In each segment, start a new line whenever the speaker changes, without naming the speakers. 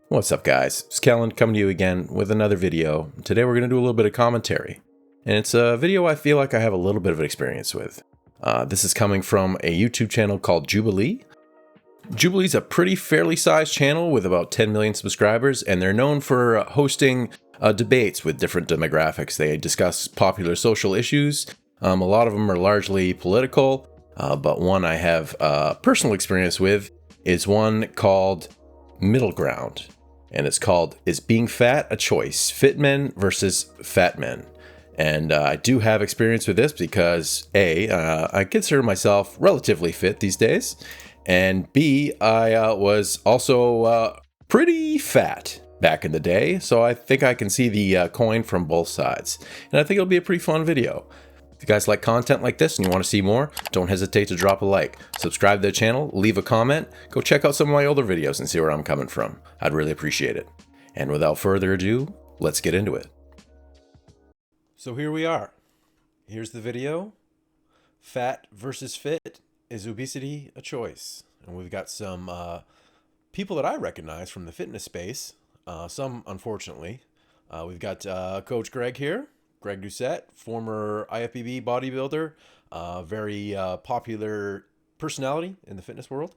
What's up, guys? It's Kellen coming to you again with another video. Today we're going to do a little bit of commentary, and it's a video I feel like I have a little bit of experience with. This is coming from a YouTube channel called Jubilee. Jubilee's a pretty fairly sized channel with about 10 million subscribers, and they're known for hosting debates with different demographics. They discuss popular social issues. A lot of them are largely political, but one I have personal experience with is one called Middle Ground. And it's called, Is Being Fat a Choice? Fit Men versus Fat Men. And I do have experience with this because A, I consider myself relatively fit these days. And B, I was also pretty fat back in the day. So I think I can see the coin from both sides. And I think it'll be a pretty fun video. If you guys like content like this and you want to see more, don't hesitate to drop a like, subscribe to the channel, leave a comment, go check out some of my older videos and see where I'm coming from. I'd really appreciate it. And without further ado, let's get into it. So here we are. Here's the video. Fat versus fit. Is obesity a choice? And we've got some people that I recognize from the fitness space. Some, unfortunately. We've got Coach Greg here. Greg Doucette, former IFBB bodybuilder, very popular personality in the fitness world.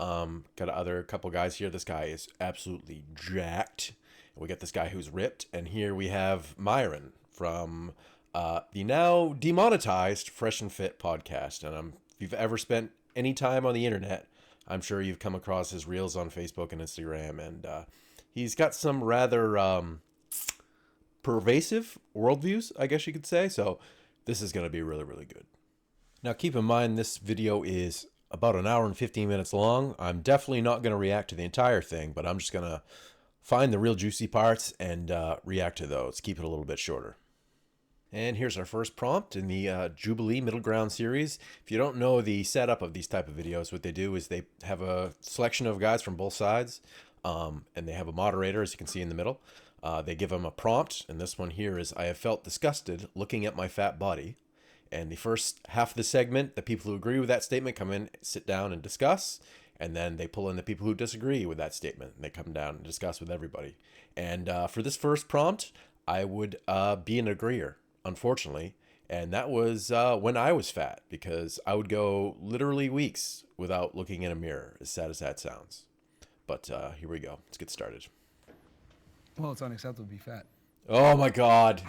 Got other couple guys here. This guy is absolutely jacked. We got this guy who's ripped. And here we have Myron from the now demonetized Fresh and Fit podcast. And if you've ever spent any time on the internet, I'm sure you've come across his reels on Facebook and Instagram. And he's got some rather pervasive worldviews, I guess you could say. So this is going to be really, really good. Now, keep in mind, this video is about an hour and 15 minutes long. I'm definitely not going to react to the entire thing, but I'm just going to find the real juicy parts and react to those. Keep it a little bit shorter. And here's our first prompt in the Jubilee Middle Ground series. If you don't know the setup of these type of videos, what they do is they have a selection of guys from both sides, and they have a moderator, as you can see in the middle. They give them a prompt, and this one here is, I have felt disgusted looking at my fat body. And the first half of the segment, the people who agree with that statement come in, sit down and discuss. And then they pull in the people who disagree with that statement. And they come down and discuss with everybody. And for this first prompt, I would be an agreeer, unfortunately. And that was when I was fat, because I would go literally weeks without looking in a mirror, as sad as that sounds. But here we go. Let's get started.
Well, it's unacceptable to be fat.
Oh my God.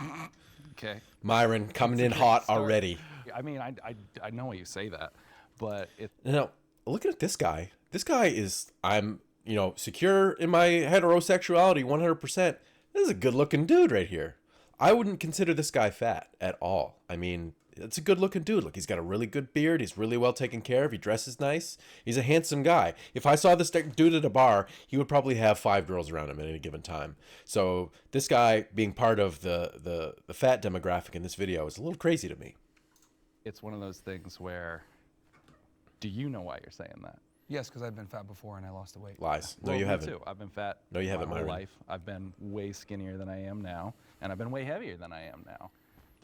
Okay.
Myron coming in hot already.
I mean, I know why you say that, but it.
Now, looking at this guy. This guy is, I'm, secure in my heterosexuality 100%. This is a good looking dude right here. I wouldn't consider this guy fat at all. I mean, it's a good looking dude. Look, he's got a really good beard. He's really well taken care of. He dresses nice. He's a handsome guy. If I saw this dude at a bar, he would probably have 5 girls around him at any given time. So this guy being part of the fat demographic in this video is a little crazy to me.
It's one of those things where, do you know why you're saying that?
Yes, because I've been fat before and I lost the weight.
Lies. No,
Well,
you
me
haven't.
Too. I've been fat.
No, you haven't,
my whole
Myron.
life. I've been way skinnier than I am now, and I've been way heavier than I am now.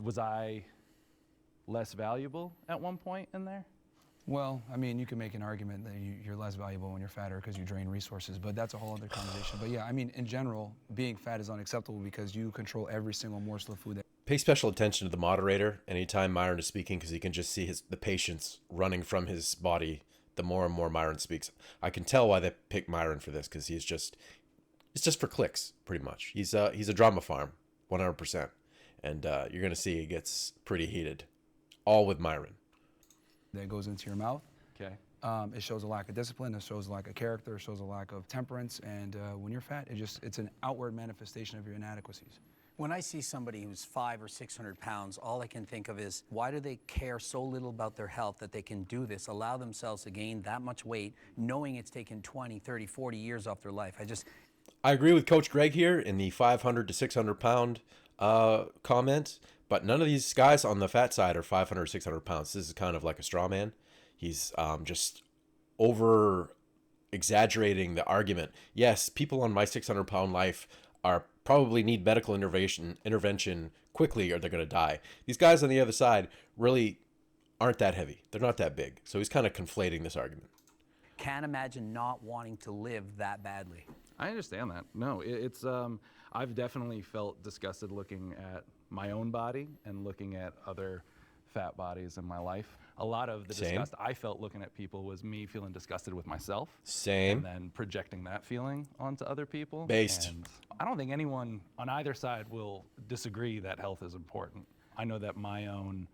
Was I less valuable at one point in there?
Well, I mean, you can make an argument that you're less valuable when you're fatter because you drain resources, but that's a whole other conversation. But yeah, I mean, in general, being fat is unacceptable because you control every single morsel of food that.
Pay special attention to the moderator anytime Myron is speaking, because you can just see the patience running from his body the more and more Myron speaks. I can tell why they picked Myron for this, because it's just for clicks, pretty much. He's a drama farm, 100%. And you're going to see it gets pretty heated, all with Myron.
That goes into your mouth.
Okay.
It shows a lack of discipline, it shows a lack of character, it shows a lack of temperance, and when you're fat, it's an outward manifestation of your inadequacies.
When I see somebody who's 500 or 600 pounds, all I can think of is, why do they care so little about their health that they can do this, allow themselves to gain that much weight, knowing it's taken 20, 30, 40 years off their life?
I agree with Coach Greg here in the 500 to 600 pound comment, but none of these guys on the fat side are 500 or 600 pounds. This is kind of like a straw man. He's just over exaggerating the argument. Yes, people on my 600 pound life are probably need medical intervention quickly or they're going to die. These guys on the other side really aren't that heavy. They're not that big. So he's kind of conflating this argument.
Can't imagine not wanting to live that badly.
I understand that. No, it's I've definitely felt disgusted looking at my own body and looking at other fat bodies in my life. A lot of the
Same.
disgust I felt looking at people was me feeling disgusted with myself.
Same.
And then projecting that feeling onto other people.
Based.
And I don't think anyone on either side will disagree that health is important. I know that my own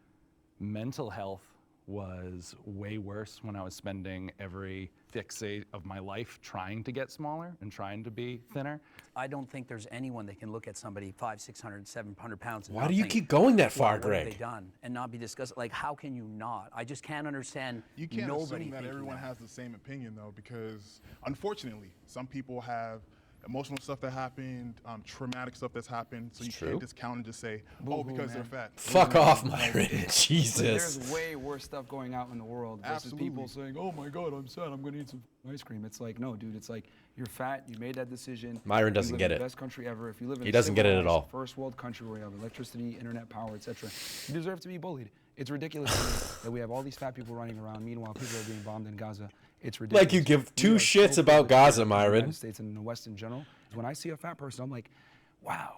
mental health was way worse when I was spending every fixate of my life trying to get smaller and trying to be thinner.
I don't think there's anyone that can look at somebody 500, 600, 700 pounds. And
Why
not
do you
think,
keep going that
"Wow,
far,
what
Greg?
have they done?" And not be discussed. Like, how can you not? I just can't understand.
You can't
nobody
assume that
thinking
everyone
that.
has the same opinion, though, because unfortunately, some people have emotional stuff that happened, traumatic stuff that's happened, so you
true.
can't discount and just say, oh,
Boo-hoo,
because they're
man.
fat.
Fuck off,
Like,
Myron. Jesus.
There's way worse stuff going out in the world versus people
Absolutely.
saying, "Oh my God, I'm sad. I'm gonna eat some ice cream." It's like, no, dude. It's like you're fat. You made that decision.
Myron
You
doesn't
live
get
in
it.
the best country ever. If you live in
He
a
doesn't get it at
civilized
all.
first world country where you have electricity, internet power, etc., you deserve to be bullied. It's ridiculous to me that we have all these fat people running around. Meanwhile, people are being bombed in Gaza. It's ridiculous.
Like you give
We
two
are
shits
so
about
privileged
Gaza,
in the
Myron.
United States and in the West in general. When I see a fat person, I'm like, wow,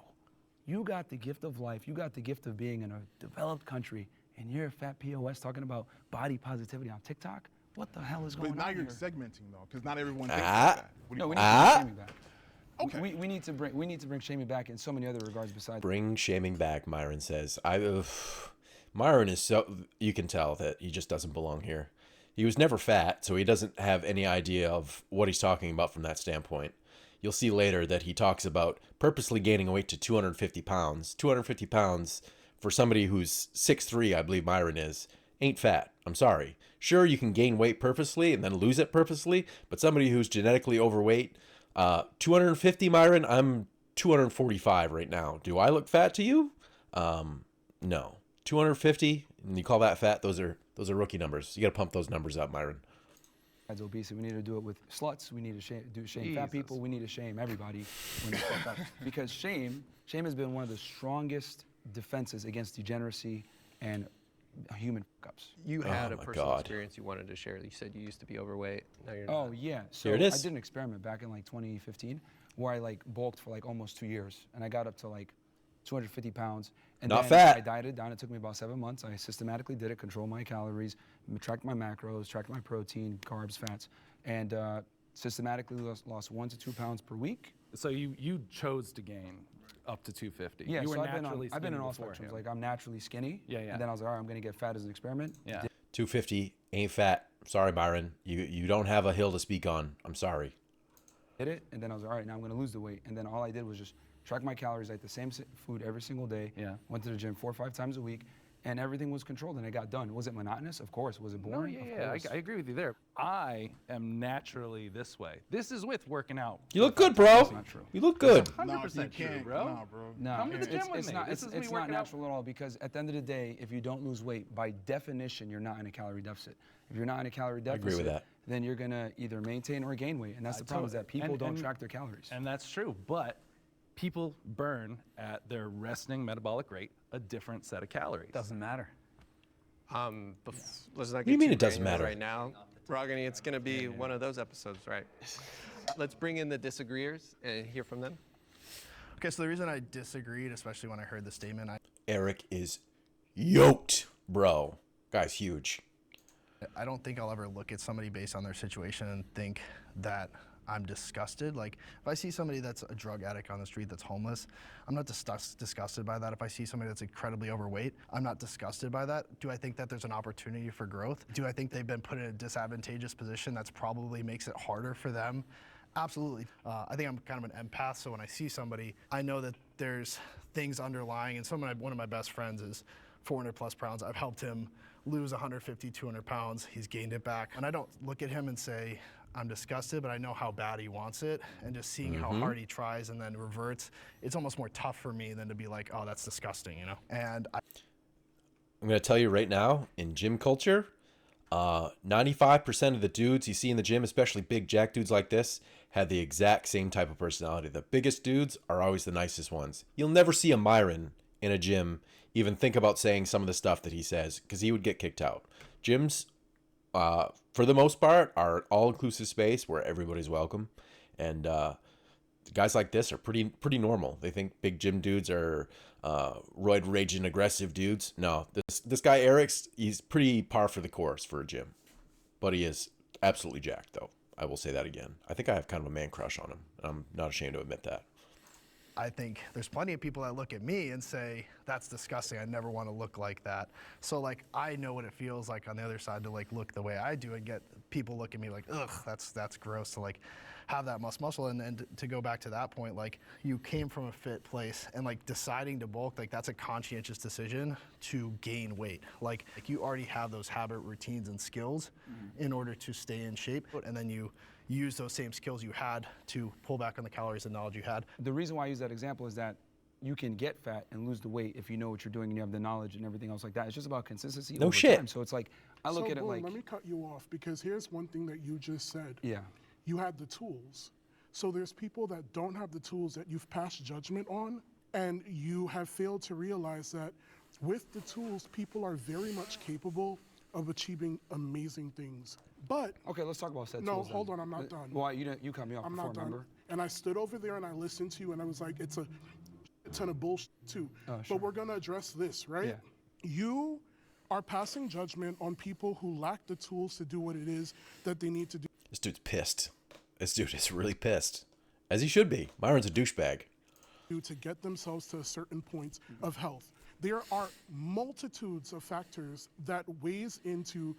you got the gift of life. You got the gift of being in a developed country, and you're a fat POS talking about body positivity on TikTok? What the hell is going
But now
on
you're
here?
segmenting, though, because not everyone thinks
Ah.
like that. What do
No,
you
we
think?
need to bring shaming back.
Okay.
We need to bring shaming back in so many other regards besides.
Bring shaming back, Myron says. Myron is so, you can tell that he just doesn't belong here. He was never fat, so he doesn't have any idea of what he's talking about from that standpoint. You'll see later that he talks about purposely gaining weight to 250 pounds. 250 pounds for somebody who's 6'3", I believe Myron is, ain't fat. I'm sorry. Sure, you can gain weight purposely and then lose it purposely, but somebody who's genetically overweight, 250, Myron, I'm 245 right now. Do I look fat to you? No. 250, and you call that fat? Those are rookie numbers. You got to pump those numbers up, Myron.
Besides obesity, we need to do it with sluts. We need to shame fat
Jesus.
people. We need to shame everybody when they fuck up. Because shame has been one of the strongest defenses against degeneracy and human fuck-ups.
You had
Oh
a
my
personal
God.
experience you wanted to share. You said you used to be overweight. Now you're
Oh
not.
yeah. So
Here it is.
I did an experiment back in like 2015 where I like bulked for like almost 2 years, and I got up to like 250 pounds. And
Not
then
fat.
I dieted down. It took me about 7 months. I systematically did it, controlled my calories, tracked my macros, tracked my protein, carbs, fats, and systematically lost 1 to 2 pounds per week.
So you chose to gain up to 250.
Yeah,
you were
so I've been
naturally
I've been in
skinny
all
beforehand.
spectrums. Like I'm naturally skinny.
Yeah, yeah.
And then I was like, all right, I'm gonna get fat as an experiment.
Yeah.
250 ain't fat. Sorry, Myron. You don't have a hill to speak on. I'm sorry.
Did it, and then I was like, all right, now I'm gonna lose the weight. And then all I did was just track my calories, ate the same food every single day.
Yeah.
Went to the gym 4 or 5 times a week, and everything was controlled, and it got done. Was it monotonous? Of course. Was it
No,
boring?
yeah,
Of
yeah,
course.
I agree with you there. I am naturally this way. This is with working out.
You look good, bro.
That's not true.
You look good.
100%
you
true,
can't.
bro.
Nah, bro.
No,
Come to the gym with
it's
me.
not.
This
It's,
is me
it's not
working out.
natural at all because at the end of the day, if you don't lose weight, by definition, you're not in a calorie deficit. If you're not in a calorie deficit,
agree with that.
then you're gonna either maintain or gain weight, and that's the problem is that people don't track their calories.
And that's true, but people burn at their resting metabolic rate a different set of calories.
Doesn't matter.
Let's not
do you
get
mean
too
it doesn't
granular
matter?
right now. Rogany, it's going to be one of those episodes, right? Let's bring in the disagreeers and hear from them.
Okay, so the reason I disagreed, especially when I heard the statement,
Eric is yoked, bro. Guy's huge.
I don't think I'll ever look at somebody based on their situation and think that I'm disgusted. Like, if I see somebody that's a drug addict on the street that's homeless, I'm not disgusted by that. If I see somebody that's incredibly overweight, I'm not disgusted by that. Do I think that there's an opportunity for growth? Do I think they've been put in a disadvantageous position that's probably makes it harder for them? Absolutely. I think I'm kind of an empath, so when I see somebody, I know that there's things underlying, and one of my best friends is 400 plus pounds. I've helped him lose 150, 200 pounds. He's gained it back. And I don't look at him and say, I'm disgusted, but I know how bad he wants it. And just seeing how hard he tries and then reverts, it's almost more tough for me than to be like, oh, that's disgusting, you know? And
I'm going to tell you right now, in gym culture, 95% of the dudes you see in the gym, especially big jack dudes like this, have the exact same type of personality. The biggest dudes are always the nicest ones. You'll never see a Myron in a gym even think about saying some of the stuff that he says because he would get kicked out. Gyms, for the most part, are an all-inclusive space where everybody's welcome. And guys like this are pretty normal. They think big gym dudes are roid raging aggressive dudes. No, this guy Eric's, he's pretty par for the course for a gym, but he is absolutely jacked though. I will say that again. I think I have kind of a man crush on him. I'm not ashamed to admit that.
I think there's plenty of people that look at me and say, that's disgusting. I never want to look like that. So like, I know what it feels like on the other side to like look the way I do and get people look at me like, ugh, that's gross to like have that muscle. And to go back to that point, like you came from a fit place and like deciding to bulk, like that's a conscientious decision to gain weight. Like you already have those habit routines and skills in order to stay in shape. And then you use those same skills you had to pull back on the calories and knowledge you had.
The reason why I use that example is that you can get fat and lose the weight if you know what you're doing and you have the knowledge and everything else like that. It's just about consistency over time. So it's like, I look at it like...
let me cut you off, because here's one thing that you just said.
Yeah.
You had the tools. So there's people that don't have the tools that you've passed judgment on, and you have failed to realize that with the tools, people are very much capable of achieving amazing things. But
okay, let's talk about set
no,
tools. No,
hold on, I'm not done.
Why you cut me off
I'm
before,
not done.
remember?
And I stood over there and I listened to you, and I was like, it's a ton of bullshit too.
Sure.
But we're gonna address this, right?
Yeah.
You are passing judgment on people who lack the tools to do what it is that they need to do.
This dude's pissed. This dude is really pissed, as he should be. Myron's a douchebag.
To get themselves to a certain point of health. There are multitudes of factors that weighs into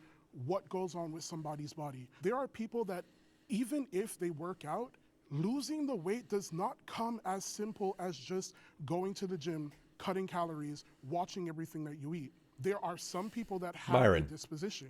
what goes on with somebody's body. There are people that even if they work out, losing the weight does not come as simple as just going to the gym, cutting calories, watching everything that you eat. There are some people that have
Myron.
a disposition.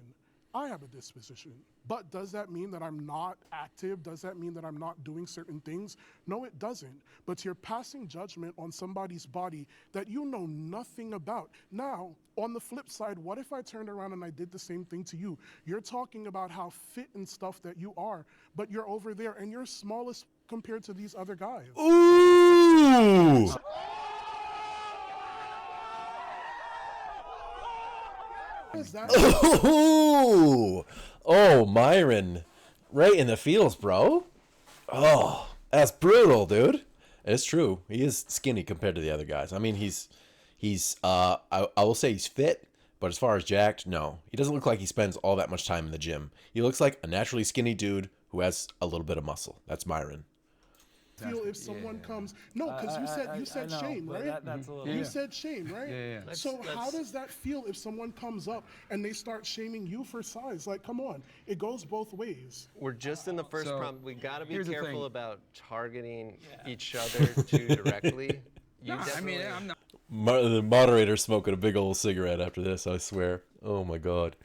I have a disposition. But does that mean that I'm not active? Does that mean that I'm not doing certain things? No, it doesn't. But you're passing judgment on somebody's body that you know nothing about. Now, on the flip side, what if I turned around and I did the same thing to you? You're talking about how fit and stuff that you are, but you're over there and you're smallest compared to these other guys.
Ooh!
Is that
Ooh! Oh, Myron. Right in the feels, bro. Oh, that's brutal, dude. It's true. He is skinny compared to the other guys. I mean, I will say he's fit, but as far as jacked, no. He doesn't look like he spends all that much time in the gym. He looks like a naturally skinny dude who has a little bit of muscle. That's Myron.
feel if someone comes? No, because you said shame, right? You said shame, right? So how does that feel if someone comes up and they start shaming you for size? Like, come on, it goes both ways.
We're just in the first prompt. We got to be
here's the
careful
thing.
about targeting each other too directly. You definitely,
I'm not.
The moderator's smoking a big old cigarette after this, I swear. Oh my God.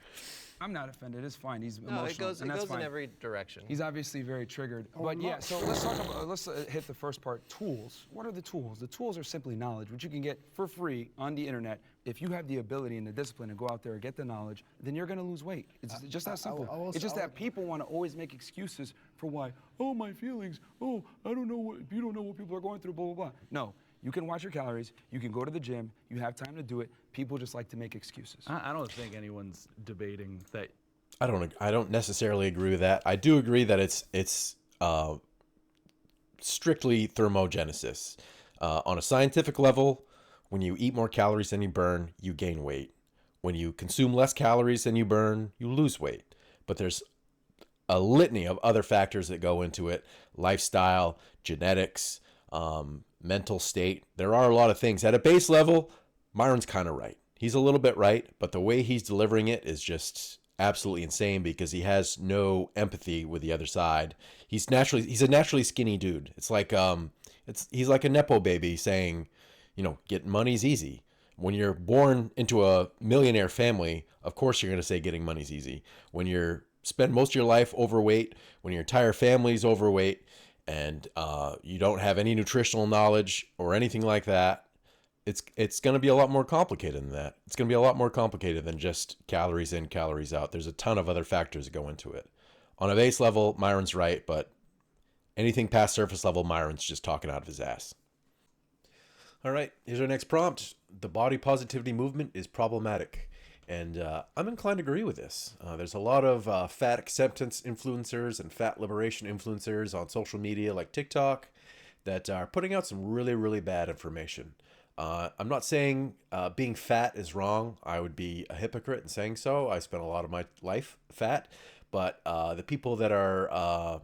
I'm not offended. It's fine. He's
no,
emotional,
it goes
and that's
in
fine.
every direction.
He's obviously very triggered. But yeah, so let's talk about, let's hit the first part, tools. What are the tools? The tools are simply knowledge, which you can get for free on the internet. If you have the ability and the discipline to go out there and get the knowledge, then you're gonna lose weight. It's just that simple. It's just that people wanna always make excuses for why, oh, my feelings, oh, I don't know what, you don't know what people are going through, blah, blah, blah. No, you can watch your calories, you can go to the gym, you have time to do it. People just like to make excuses.
I don't think anyone's debating that.
I don't necessarily agree with that. I do agree that it's strictly thermogenesis. On a scientific level, when you eat more calories than you burn, you gain weight. When you consume less calories than you burn, you lose weight. But there's a litany of other factors that go into it: lifestyle, genetics, mental state. There are a lot of things. At a base level, Myron's kind of right. He's a little bit right, but the way he's delivering it is just absolutely insane because he has no empathy with the other side. He's a naturally skinny dude. It's like he's like a nepo baby saying, you know, getting money's easy. When you're born into a millionaire family, of course you're going to say getting money's easy. When you spend most of your life overweight, when your entire family's overweight, and you don't have any nutritional knowledge or anything like that, it's going to be a lot more complicated than that. It's going to be a lot more complicated than just calories in, calories out. There's a ton of other factors that go into it. On a base level, Myron's right, but anything past surface level, Myron's just talking out of his ass. All right, here's our next prompt. The body positivity movement is problematic. And I'm inclined to agree with this. There's a lot of fat acceptance influencers and fat liberation influencers on social media like TikTok that are putting out some really, really bad information. I'm not saying being fat is wrong. I would be a hypocrite in saying so. I spent a lot of my life fat. But the people that are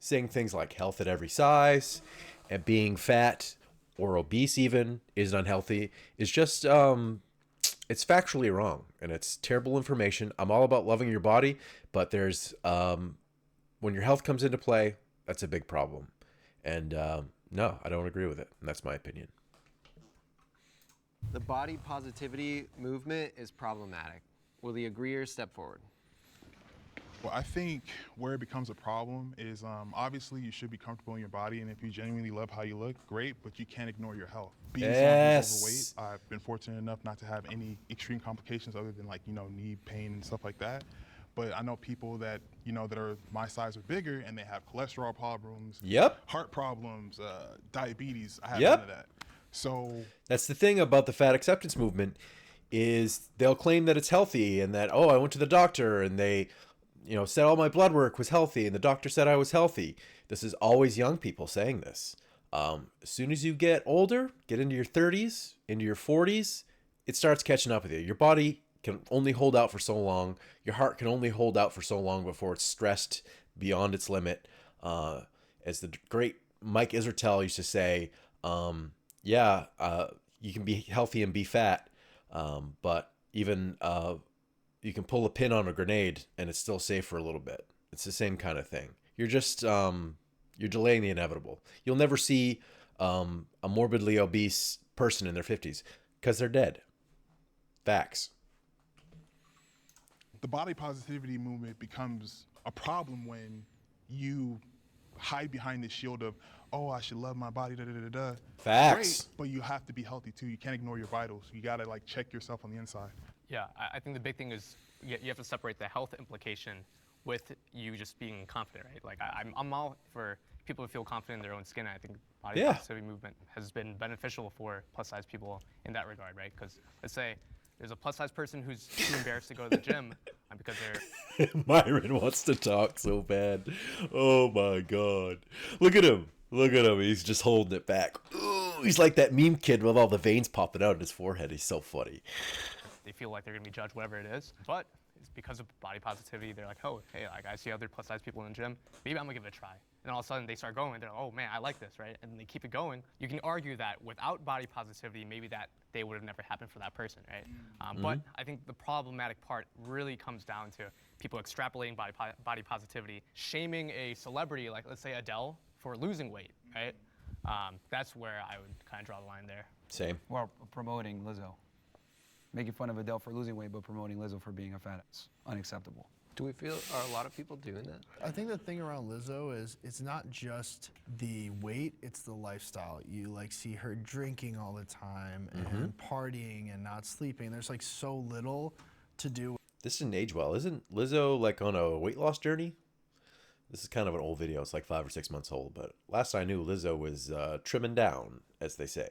saying things like health at every size and being fat or obese even is unhealthy is just, it's factually wrong. And it's terrible information. I'm all about loving your body. But there's, when your health comes into play, that's a big problem. And no, I don't agree with it. And that's my opinion.
The body positivity movement is problematic. Will the agreeers step forward?
Well, I think where it becomes a problem is obviously you should be comfortable in your body, and if you genuinely love how you look, great, but you can't ignore your health. Being someone who's overweight, I've been fortunate enough not to have any extreme complications other than, like, you know, knee pain and stuff like that. But I know people that, you know, that are my size or bigger, and they have cholesterol problems, heart problems, diabetes. I have none of that. So
that's the thing about the fat acceptance movement is they'll claim that it's healthy and that, oh, I went to the doctor and they, you know, said all my blood work was healthy and the doctor said I was healthy. This is always young people saying this. As soon as you get older, get into your 30s, into your 40s, it starts catching up with you. Your body can only hold out for so long. Your heart can only hold out for so long before it's stressed beyond its limit. As the great Mike Israetel used to say, you can be healthy and be fat, but even you can pull a pin on a grenade and it's still safe for a little bit. It's the same kind of thing. You're just you're delaying the inevitable. You'll never see a morbidly obese person in their 50s because they're dead. Facts.
The body positivity movement becomes a problem when you hide behind the shield of, oh, I should love my body, da da da da.
Facts.
Great, but you have to be healthy too. You can't ignore your vitals. You gotta like check yourself on the inside.
Yeah, I think the big thing is you have to separate the health implication with you just being confident, right? Like I'm all for people to feel confident in their own skin. I think body positivity movement has been beneficial for plus size people in that regard, right? Because let's say there's a plus size person who's too embarrassed to go to the gym because they're
Myron wants to talk so bad. Oh my God. Look at him. Look at him. He's just holding it back. Ooh, he's like that meme kid with all the veins popping out in his forehead. He's so funny.
They feel like they're going to be judged, whatever it is. But it's because of body positivity. They're like, oh, hey, like I see other plus size people in the gym. Maybe I'm going to give it a try. And all of a sudden they start going. They're like, oh, man, I like this, right? And they keep it going. You can argue that without body positivity, maybe that day would have never happened for that person, right? But I think the problematic part really comes down to people extrapolating body positivity, shaming a celebrity, like let's say Adele, for losing weight, right? That's where I would kind of draw the line there.
Same.
Or promoting Lizzo. Making fun of Adele for losing weight, but promoting Lizzo for being a fat. It's unacceptable.
Do we feel, are a lot of people doing that?
I think the thing around Lizzo is it's not just the weight, it's the lifestyle. You like see her drinking all the time and partying and not sleeping. There's like so little to do.
This didn't age well. Isn't Lizzo like on a weight loss journey? This is kind of an old video. It's like 5 or 6 months old. But last I knew, Lizzo was trimming down, as they say.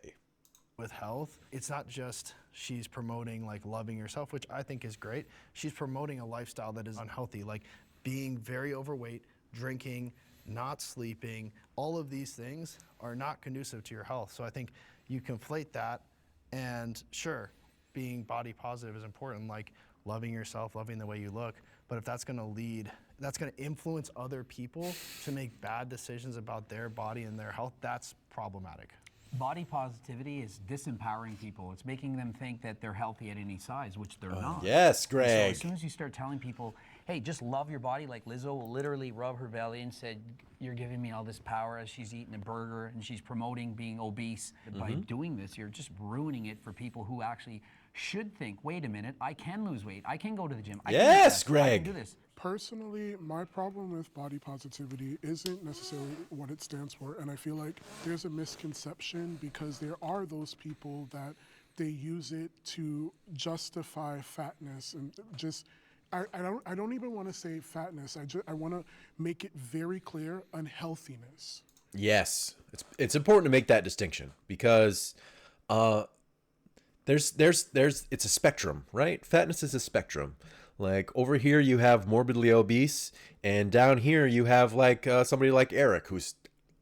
With health, it's not just she's promoting like loving yourself, which I think is great. She's promoting a lifestyle that is unhealthy, like being very overweight, drinking, not sleeping. All of these things are not conducive to your health. So I think you conflate that, and sure, being body positive is important, like loving yourself, loving the way you look. But if that's going to influence other people to make bad decisions about their body and their health, that's problematic.
Body positivity is disempowering people. It's making them think that they're healthy at any size, which they're not.
Yes, Greg.
So as soon as you start telling people, hey, just love your body, like Lizzo will literally rub her belly and said, you're giving me all this power as she's eating a burger and she's promoting being obese. By doing this, you're just ruining it for people who actually should think, wait a minute, I can lose weight. I can go to the gym.
Yes,
I
Greg.
can do this.
Personally, my problem with body positivity isn't necessarily what it stands for, and I feel like there's a misconception because there are those people that they use it to justify fatness and just I don't even want to say fatness. I want to make it very clear, unhealthiness.
Yes, it's important to make that distinction because there's it's a spectrum, right? Fatness is a spectrum. Like over here you have morbidly obese, and down here you have like somebody like Eric who's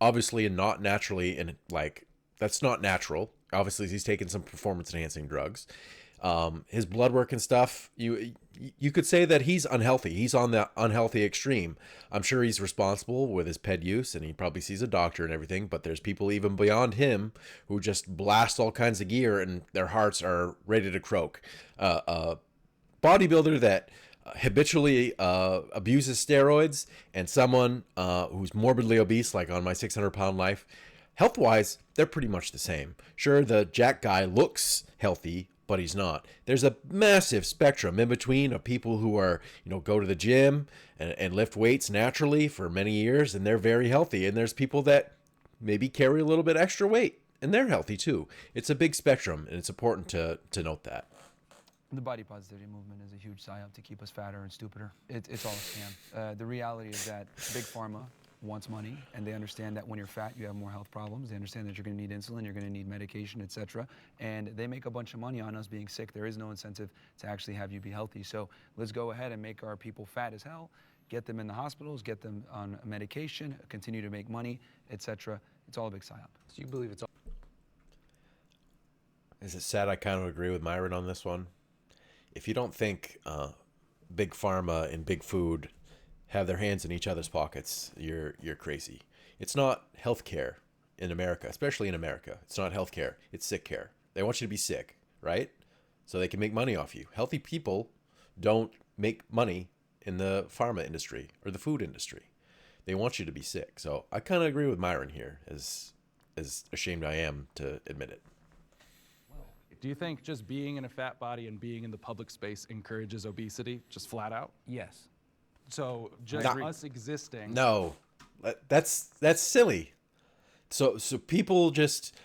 obviously not naturally, and like that's not natural. Obviously, he's taking some performance enhancing drugs. His blood work and stuff, you could say that he's unhealthy. He's on the unhealthy extreme. I'm sure he's responsible with his ped use, and he probably sees a doctor and everything, but there's people even beyond him who just blast all kinds of gear and their hearts are ready to croak. A bodybuilder that habitually abuses steroids, and someone who's morbidly obese, like on my 600-pound life, health-wise, they're pretty much the same. Sure, the jack guy looks healthy, but he's not. There's a massive spectrum in between of people who are, go to the gym and lift weights naturally for many years, and they're very healthy. And there's people that maybe carry a little bit extra weight, and they're healthy too. It's a big spectrum, and it's important to note that.
The body positivity movement is a huge psyop to keep us fatter and stupider. It's all a scam. The reality is that Big Pharma wants money, and they understand that when you're fat, you have more health problems. They understand that you're going to need insulin, you're going to need medication, etc. And they make a bunch of money on us being sick. There is no incentive to actually have you be healthy. So let's go ahead and make our people fat as hell, get them in the hospitals, get them on medication, continue to make money, etc. It's all a big psyop.
So you believe it's all?
Is it sad? I kind of agree with Myron on this one. If you don't think Big Pharma and Big Food have their hands in each other's pockets, you're crazy. It's not healthcare in America, especially in America. It's not healthcare. It's sick care. They want you to be sick, right? So they can make money off you. Healthy people don't make money in the pharma industry or the food industry. They want you to be sick. So I kind of agree with Myron here, as ashamed I am to admit it.
Do you think just being in a fat body and being in the public space encourages obesity, just flat out?
Yes.
So just us existing.
No, that's silly. So people just,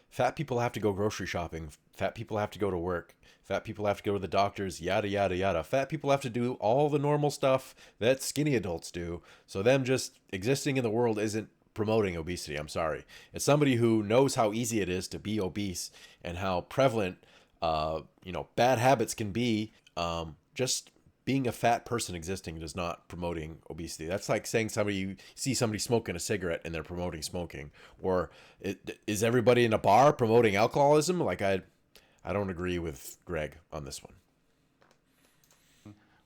fat people have to go grocery shopping. Fat people have to go to work. Fat people have to go to the doctors, yada, yada, yada. Fat people have to do all the normal stuff that skinny adults do. So them just existing in the world isn't promoting obesity. I'm sorry. As somebody who knows how easy it is to be obese and how prevalent, bad habits can be, just being a fat person existing is not promoting obesity. That's like saying you see somebody smoking a cigarette and they're promoting smoking. Or is everybody in a bar promoting alcoholism? Like I don't agree with Greg on this one.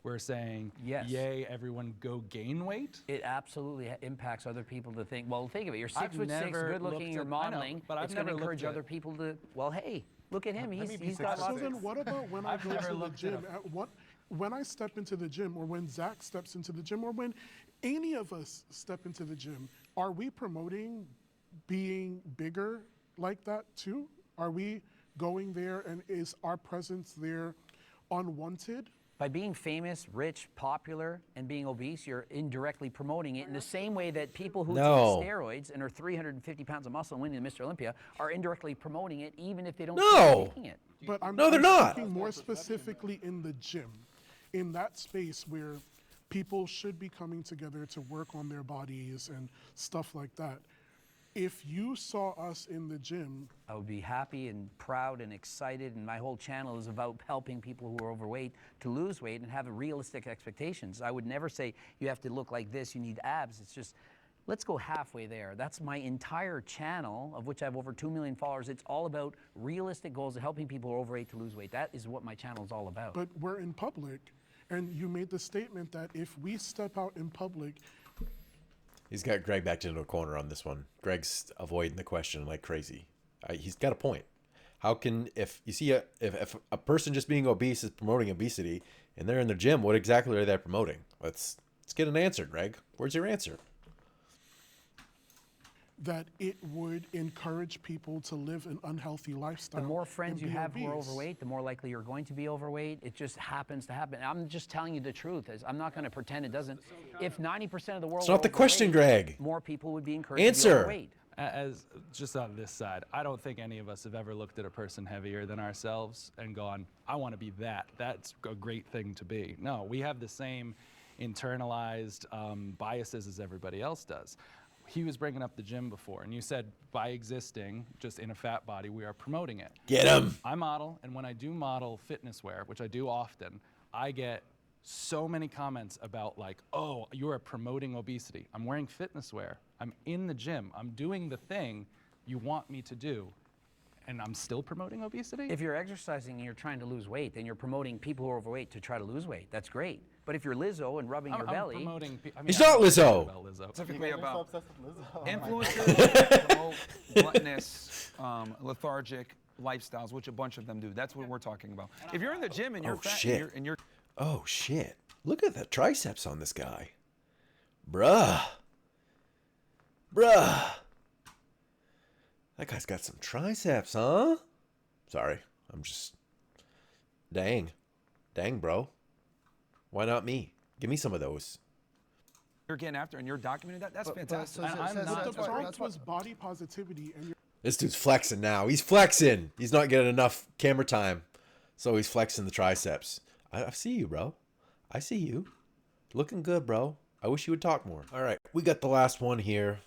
We're saying,
yes,
yay, everyone go gain weight?
It absolutely impacts other people to think, well, think of it. You're 6'6", good looking, you're modeling.
But
it's going to encourage other people to, well, hey, look at him. He's got
So
lots
then
of...
what about when I go to the gym? When I step into the gym, or when Zach steps into the gym, or when any of us step into the gym, are we promoting being bigger like that too? Are we going there, and is our presence there unwanted?
By being famous, rich, popular, and being obese, you're indirectly promoting it in the same way that people who take steroids and are 350 pounds of muscle and winning the Mr. Olympia are indirectly promoting it, even if they don't feel taking it.
But I'm
they're not.
Speaking more specifically in the gym, in that space where people should be coming together to work on their bodies and stuff like that. If you saw us in the gym,
I would be happy and proud and excited, and my whole channel is about helping people who are overweight to lose weight and have realistic expectations. I would never say you have to look like this, you need abs. It's just, let's go halfway there. That's my entire channel, of which I have over 2 million followers. It's all about realistic goals of helping people who are overweight to lose weight. That is what my channel is all about.
but we're in public, and you made the statement that if we step out in public,
He's got Greg backed into a corner on this one. Greg's avoiding the question like crazy. He's got a point. How can, if you see if a person just being obese is promoting obesity and they're in the gym, what exactly are they promoting? Let's get an answer, Greg. Where's your answer?
that it would encourage people to live an unhealthy lifestyle.
The more friends you have who are
obese.
overweight, the more likely you're going to be overweight. It just happens to happen. I'm just telling you the truth. I'm not going to pretend it doesn't. If 90% of the world
It's not the question, Greg.
more people would be encouraged to be
Answer.
overweight.
As just on this side, I don't think any of us have ever looked at a person heavier than ourselves and gone, I want to be that. That's a great thing to be. No, we have the same internalized biases as everybody else does. He was bringing up the gym before, and you said by existing just in a fat body, we are promoting it.
Get him.
I model, and when I do model fitness wear, which I do often, I get so many comments about like, oh, you are promoting obesity. I'm wearing fitness wear. I'm in the gym. I'm doing the thing you want me to do. And I'm still promoting obesity?
If you're exercising and you're trying to lose weight, then you're promoting people who are overweight to try to lose weight. That's great. But if you're Lizzo and rubbing your belly,
He's not Lizzo.
Specifically about influencers that promote gluttonous, lethargic lifestyles, which a bunch of them do. That's what we're talking about. If you're in the gym and you're fat
shit.
and you're
Oh shit. Look at the triceps on this guy. Bruh. That guy's got some triceps, huh? Sorry. I'm just... Dang, bro. Why not me? Give me some of those.
you're getting after and you're documenting that, that's fantastic.
The point was body positivity, and you're
This dude's flexing now. He's flexing. He's not getting enough camera time. So he's flexing the triceps. I see you, bro. I see you. Looking good, bro. I wish you would talk more. All right. We got the last one here.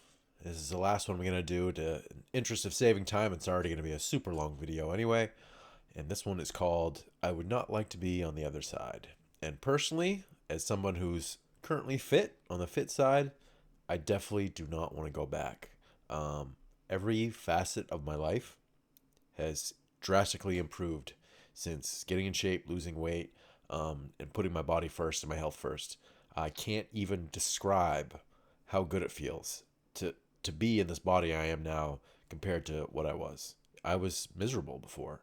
This is the last one we're going to do. In interest of saving time, it's already going to be a super long video anyway. And this one is called, I Would Not Like to Be on the Other Side. And personally, as someone who's currently fit, on the fit side, I definitely do not want to go back. Every facet of my life has drastically improved since getting in shape, losing weight, and putting my body first and my health first. I can't even describe how good it feels to be in this body I am now compared to what I was. I was miserable before.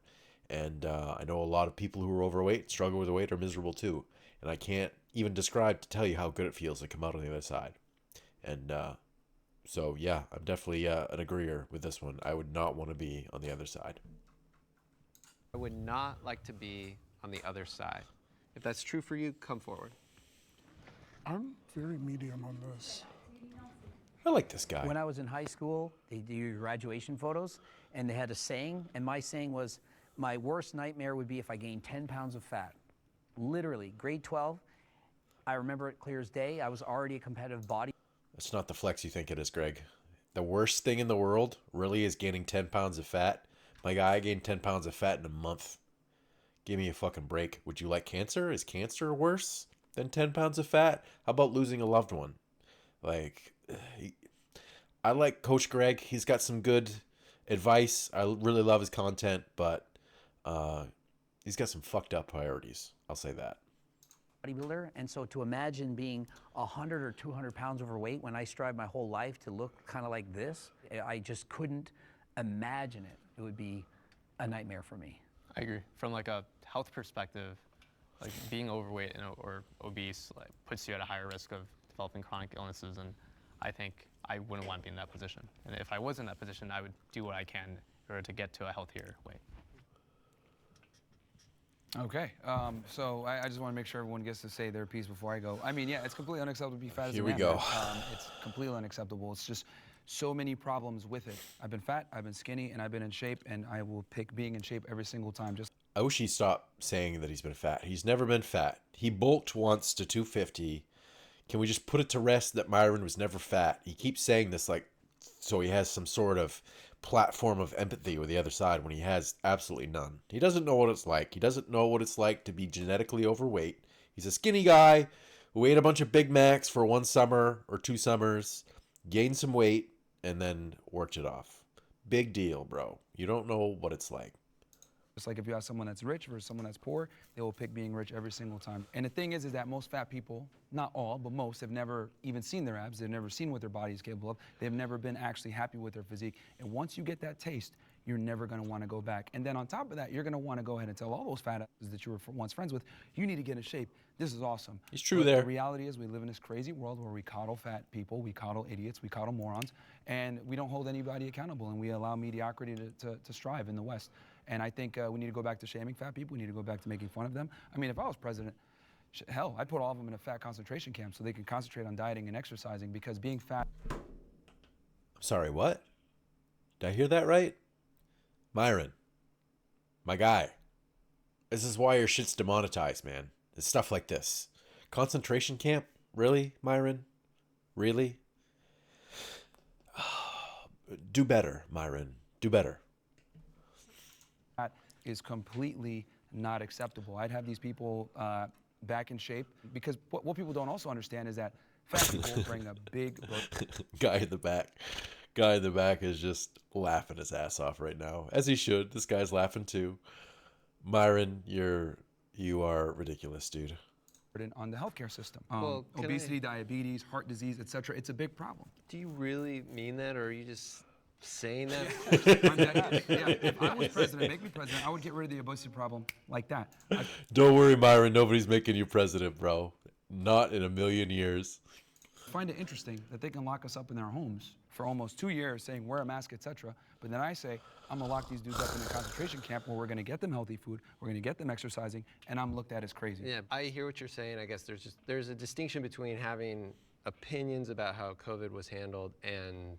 And I know a lot of people who are overweight, struggle with weight, are miserable too. And I can't even describe to tell you how good it feels to come out on the other side. And so, yeah, I'm definitely an agreeer with this one. I would not want to be on the other side.
I would not like to be on the other side. If that's true for you, come forward.
I'm very medium on this.
I like this guy.
when I was in high school, they do your graduation photos, and they had a saying, and my saying was, my worst nightmare would be if I gained 10 pounds of fat. Literally, grade 12, I remember it clear as day. I was already a competitive body.
It's not the flex you think it is, Greg. The worst thing in the world really is gaining 10 pounds of fat. My guy, I gained 10 pounds of fat in a month. Give me a fucking break. Would you like cancer? Is cancer worse than 10 pounds of fat? How about losing a loved one? Like, I like Coach Greg. He's got some good advice. I really love his content, but he's got some fucked up priorities. I'll say that.
Bodybuilder, and so to imagine being 100 or 200 pounds overweight when I strive my whole life to look kind of like this, I just couldn't imagine it. It would be a nightmare for me.
I agree. From like a health perspective, like being overweight or obese like puts you at a higher risk of developing chronic illnesses, and I think I wouldn't want to be in that position. And if I was in that position, I would do what I can in order to get to a healthier weight.
Okay, so I just want to make sure everyone gets to say their piece before I go. I mean, yeah, it's completely unacceptable to be fat as a man.
Here we go.
It's completely unacceptable. It's just so many problems with it. I've been fat, I've been skinny, and I've been in shape, and I will pick being in shape every single time. Just
I wish he stopped saying that he's been fat. He's never been fat. He bulked once to 250. Can we just put it to rest that Myron was never fat? He keeps saying this like so he has some sort of platform of empathy with the other side when he has absolutely none. He doesn't know what it's like. He doesn't know what it's like to be genetically overweight. He's a skinny guy who ate a bunch of Big Macs for 1 summer or 2 summers, gained some weight, and then worked it off. Big deal, bro. You don't know what it's like.
Just like if you ask someone that's rich versus someone that's poor, they will pick being rich every single time. And the thing is that most fat people, not all, but most, have never even seen their abs. They've never seen what their body is capable of. They've never been actually happy with their physique. And once you get that taste, you're never going to want to go back. And then on top of that, you're going to want to go ahead and tell all those fat asses that you were once friends with, you need to get in shape. This is awesome.
It's true
But
there.
The reality is we live in this crazy world where we coddle fat people, we coddle idiots, we coddle morons, and we don't hold anybody accountable, and we allow mediocrity to strive in the West. And I think we need to go back to shaming fat people. We need to go back to making fun of them. I mean, if I was president, hell, I'd put all of them in a fat concentration camp so they can concentrate on dieting and exercising, because being fat...
Sorry, what? Did I hear that right? Myron, my guy. This is why your shit's demonetized, man. It's stuff like this. Concentration camp? Really, Myron? Really? Do better, Myron. Do better.
That is completely not acceptable. I'd have these people back in shape. Because what people don't also understand is that fat people bring a big
Guy in the back is just laughing his ass off right now, as he should. This guy's laughing too. Myron, you are ridiculous, dude.
burden on the healthcare system.
Well,
Obesity, diabetes, heart disease, etc. It's a big problem.
Do you really mean that, or are you just saying that?
Yeah, if I was president, make me president, I would get rid of the obesity problem like that.
Don't worry, Myron. Nobody's making you president, bro. Not in a million years.
I find it interesting that they can lock us up in their homes for almost 2 years saying wear a mask, etc. But then I say, I'm gonna lock these dudes up in a concentration camp where we're gonna get them healthy food, we're gonna get them exercising, and I'm looked at as crazy.
Yeah, I hear what you're saying. I guess there's a distinction between having opinions about how COVID was handled and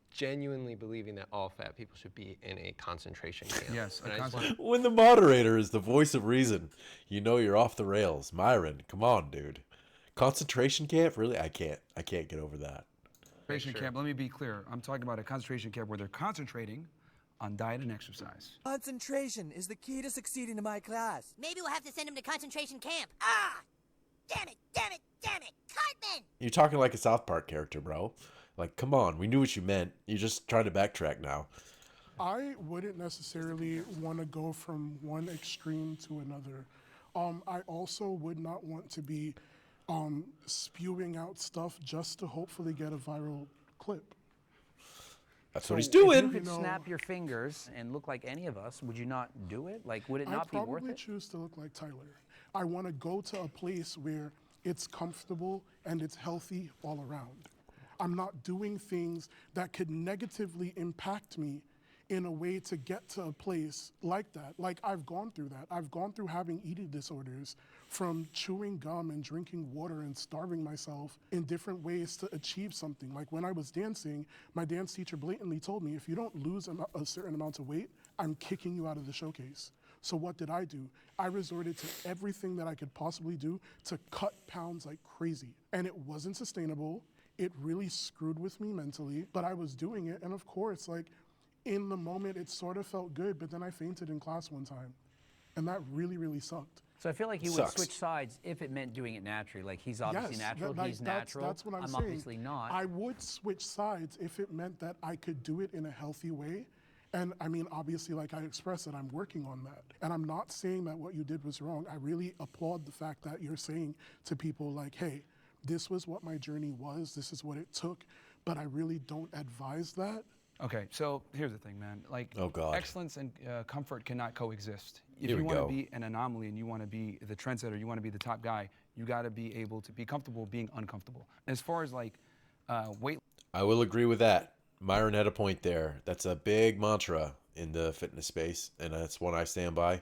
genuinely believing that all fat people should be in a concentration camp.
Yes,
when the moderator is the voice of reason, you know you're off the rails. Myron, come on, dude. Concentration camp? Really? I can't get over that.
Concentration camp, let me be clear. I'm talking about a concentration camp where they're concentrating on diet and exercise.
Concentration is the key to succeeding in my class.
Maybe we'll have to send him to concentration camp. Ah! Damn it! Cartman!
You're talking like a South Park character, bro. Like, come on, we knew what you meant. You're just trying to backtrack now.
I wouldn't necessarily want to go from one extreme to another. I also would not want to be spewing out stuff just to hopefully get a viral clip.
That's what he's doing.
If you could snap your fingers and look like any of us, would you not do it? Like, would it not be worth it?
I'd probably choose to look like Tyler. I want to go to a place where it's comfortable and it's healthy all around. I'm not doing things that could negatively impact me in a way to get to a place like that. Like, I've gone through that. I've gone through having eating disorders, from chewing gum and drinking water and starving myself in different ways to achieve something. Like, when I was dancing, my dance teacher blatantly told me, if you don't lose a certain amount of weight, I'm kicking you out of the showcase. So what did I do? I resorted to everything that I could possibly do to cut pounds like crazy. And it wasn't sustainable. It really screwed with me mentally, but I was doing it. And of course, like, in the moment, it sort of felt good, but then I fainted in class one time. And that really, really sucked.
So I feel like you would switch sides if it meant doing it naturally. Like, he's obviously natural, he's natural.
That's what I'm saying.
Obviously not.
I would switch sides if it meant that I could do it in a healthy way. And I mean, obviously, like I expressed it, I'm working on that. And I'm not saying that what you did was wrong. I really applaud the fact that you're saying to people like, hey, this was what my journey was, this is what it took, but I really don't advise that.
Okay, so here's the thing, man. Like,
oh God,
excellence and comfort cannot coexist. If
Here
you
we
want
go.
to be an anomaly and you want to be the trendsetter, you want to be the top guy, you got to be able to be comfortable being uncomfortable. As far as like weight,
I will agree with that. Myron had a point there. That's a big mantra in the fitness space, and that's one I stand by.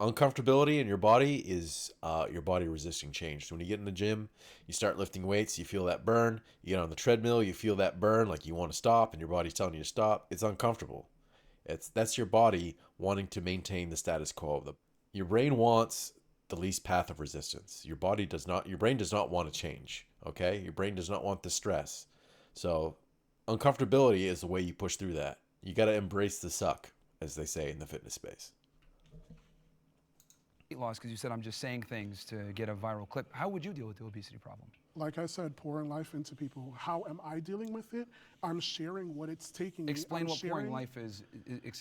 Uncomfortability in your body is your body resisting change. So when you get in the gym, you start lifting weights, you feel that burn. You get on the treadmill, you feel that burn, like you want to stop, and your body's telling you to stop. It's uncomfortable. That's your body wanting to maintain the status quo. Your brain wants the least path of resistance. Your brain does not want to change. Okay, your brain does not want the stress. So uncomfortability is the way you push through that. You got to embrace the suck, as they say in the fitness space.
loss, because you said I'm just saying things to get a viral clip. How would you deal with the obesity problem?
Like I said, pouring life into people. How am I dealing with it? I'm sharing what it's taking me.
Explain what pouring life is.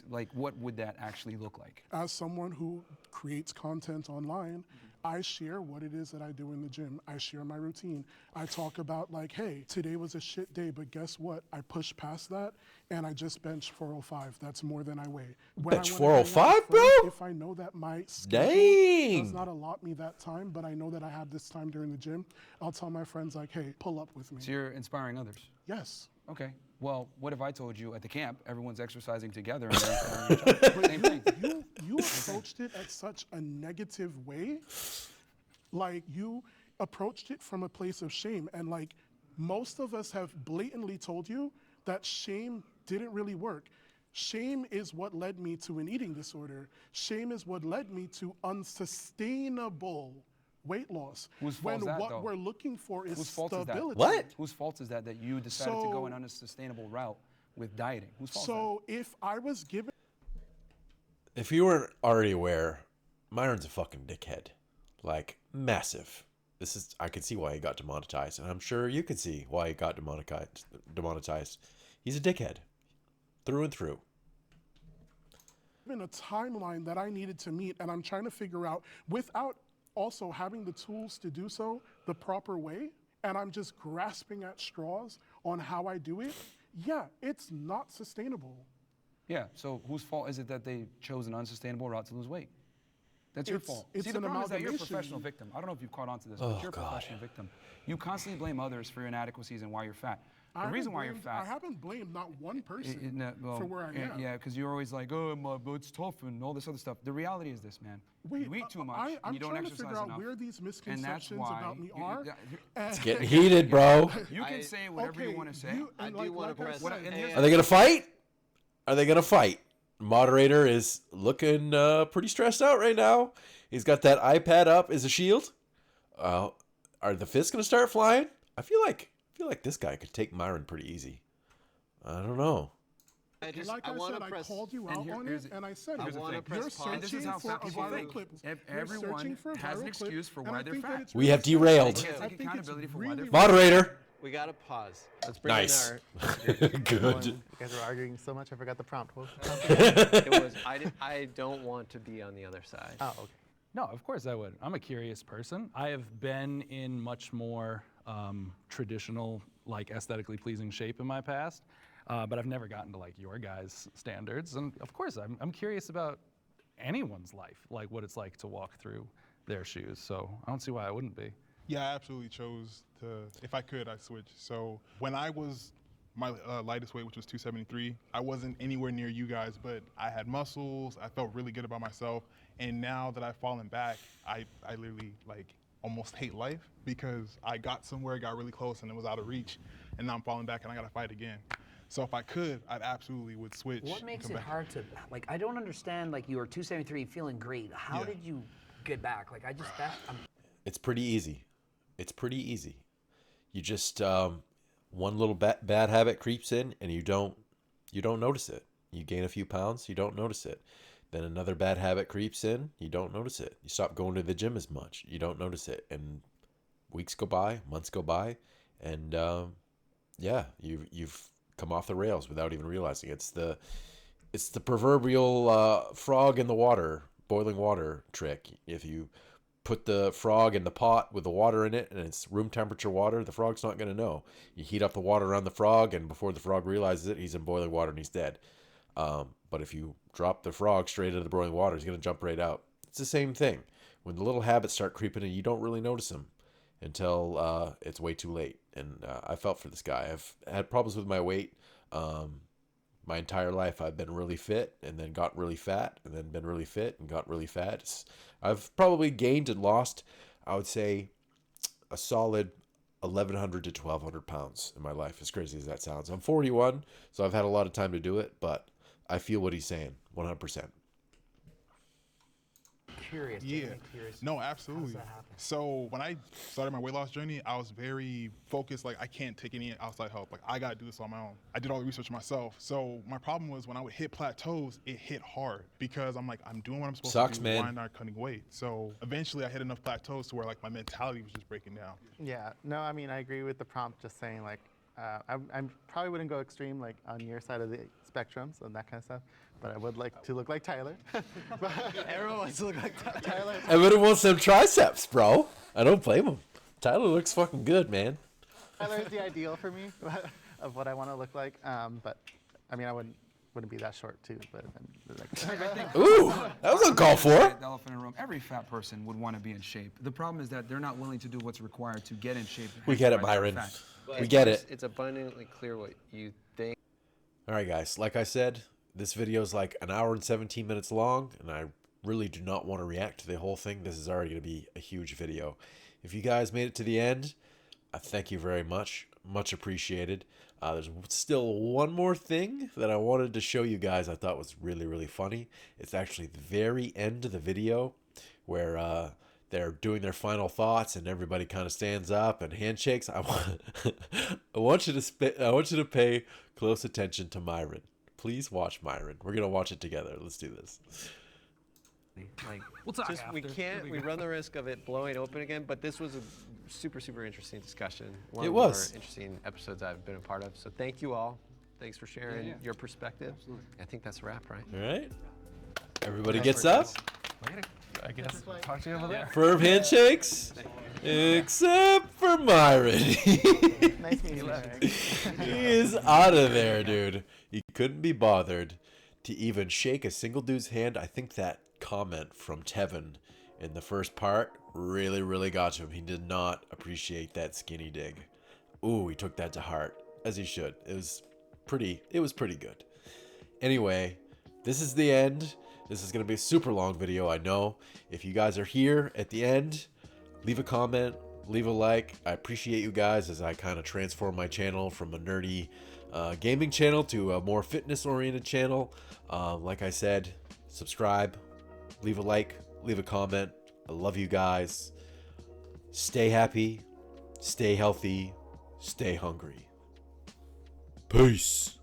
Like, what would that actually look like?
As someone who creates content online, I share what it is that I do in the gym. I share my routine. I talk about like, hey, today was a shit day, but guess what? I pushed past that and I just benched 405. That's more than I weigh.
Bench 405, bro?
If I know that my schedule does not allot me that time, but I know that I have this time during the gym, I'll tell my friends like, hey, pull up with me.
So you're inspiring others?
Yes.
Okay. Well, what if I told you at the camp, everyone's exercising together and they're inspiring each other? Same thing.
You approached it at such a negative way. Like, you approached it from a place of shame. And like, most of us have blatantly told you that shame didn't really work. Shame is what led me to an eating disorder. Shame is what led me to unsustainable weight loss.
Whose fault is that,
what
though?
we're looking for is
Whose fault is that?
stability.
What?
Whose fault is that you decided to go an unsustainable route with dieting? Whose fault is that?
So if I was given...
If you weren't already aware, Myron's a fucking dickhead. Like, massive. I can see why he got demonetized, and I'm sure you can see why he got demonetized. He's a dickhead. Through and through.
In a timeline that I needed to meet, and I'm trying to figure out, without also having the tools to do so the proper way, and I'm just grasping at straws on how I do it, yeah, it's not sustainable.
Yeah, so whose fault is it that they chose an unsustainable route to lose weight? That's your fault.
It's
See, the
an
problem is that you're a
amalgamation.
professional victim. I don't know if you've caught on to this, but you're a professional victim. You constantly blame others for your inadequacies and why you're fat. The reason why you're fat...
I haven't blamed not one person for where I am.
Yeah, because you're always like, oh, it's tough and all this other stuff. The reality is this, man. You eat too much and you don't exercise enough.
I'm trying to figure out where these misconceptions about me are.
It's getting heated, bro.
You can say whatever you want to say.
I do want to press.
Are they going to fight? Are they going to fight? Moderator is looking pretty stressed out right now. He's got that iPad up as a shield. Are the fists going to start flying? I feel like this guy could take Myron pretty easy. I don't know.
I called you out on it, and I said you're searching for a viral clip.
Everyone has an excuse for why they're fat.
We have derailed.
Take accountability for why they're fat.
Moderator.
We got to pause. Let's bring
Nice.
in
Good.
You guys were arguing so much, I forgot the prompt. What was the prompt again?
It was, I don't want to be on the other side.
Oh, okay.
No, of course I would. I'm a curious person. I have been in much more traditional, like aesthetically pleasing shape in my past, but I've never gotten to like your guys' standards. And of course, I'm curious about anyone's life, like what it's like to walk through their shoes. So I don't see why I wouldn't be.
Yeah, I absolutely chose to, if I could, I'd switch. So when I was my lightest weight, which was 273, I wasn't anywhere near you guys, but I had muscles, I felt really good about myself. And now that I've fallen back, I literally like almost hate life because I got somewhere, got really close, and it was out of reach. And now I'm falling back and I gotta fight again. So if I could, I'd absolutely would switch.
What makes it hard to, like, I don't understand, like, you were 273 feeling great. How did you get back? Like,
It's pretty easy. It's pretty easy. You just, one little bad habit creeps in and you don't notice it. You gain a few pounds, you don't notice it. Then another bad habit creeps in, you don't notice it. You stop going to the gym as much, you don't notice it. And weeks go by, months go by, and yeah, you've come off the rails without even realizing it. It's the proverbial frog in the water, boiling water trick. If you put the frog in the pot with the water in it and it's room temperature water, the frog's not going to know. You heat up the water around the frog, and before the frog realizes it, he's in boiling water and he's dead. But if you drop the frog straight into the boiling water, he's going to jump right out. It's the same thing. When the little habits start creeping in, you don't really notice them until it's way too late. And I felt for this guy. I've had problems with my weight. My entire life I've been really fit and then got really fat and then been really fit and got really fat. I've probably gained and lost, I would say, a solid 1,100 to 1,200 pounds in my life, as crazy as that sounds. I'm 41, so I've had a lot of time to do it, but I feel what he's saying, 100%.
Curious.
Yeah. No, absolutely.
How does that happen?
So when I started my weight loss journey, I was very focused. Like, I can't take any outside help. Like, I got to do this on my own. I did all the research myself. So my problem was when I would hit plateaus, it hit hard because I'm like, I'm doing what I'm supposed to do.
Man.
Why not cutting weight? So eventually I hit enough plateaus to where like my mentality was just breaking down.
Yeah, no, I mean, I agree with the prompt, just saying like, I probably wouldn't go extreme like on your side of the spectrum, so that kind of stuff, but I would like to look like Tyler. Everyone wants to look like Tyler.
Everyone wants them triceps, bro. I don't blame him. Tyler looks fucking good, man.
Tyler is the ideal for me of what I want to look like, but I mean, I wouldn't be that short too, but like,
Ooh, that was uncalled for.
The elephant in the room. Every fat person would want to be in shape. The problem is that they're not willing to do what's required to get in shape.
We get it, Myron.
But
We get it.
It's abundantly clear what you think.
All right, guys. Like I said, this video is like an hour and 17 minutes long, and I really do not want to react to the whole thing. This is already going to be a huge video. If you guys made it to the end, I thank you very much. Much appreciated. There's still one more thing that I wanted to show you guys I thought was really, really funny. It's actually the very end of the video where they're doing their final thoughts and everybody kind of stands up and handshakes. I want you to pay close attention to Myron. Please watch Myron. We're going to watch it together. Let's do this.
Like,
We'll talk
we
after.
can't.
It'll
We
be
run the risk of it blowing open again. But this was a super interesting discussion. One
It
of
was.
the more interesting episodes I've been a part of. So thank you all. Thanks for sharing your perspective.
Absolutely.
I think that's a wrap, right?
All right. Everybody gets up.
I guess. Talk to you over there.
Firm handshakes. Except for Myron.
Nice meeting you.
He is out of there, dude. He couldn't be bothered to even shake a single dude's hand. I think that comment from Tevin in the first part really got to him. He did not appreciate that skinny dig. Ooh, he took that to heart, as he should. It was pretty good. Anyway, this is the end. This is going to be a super long video, I know. If you guys are here at the end, leave a comment, leave a like. I appreciate you guys as I kind of transform my channel from a nerdy gaming channel to a more fitness-oriented channel. Like I said, subscribe, leave a like, leave a comment. I love you guys. Stay happy, stay healthy, stay hungry. Peace.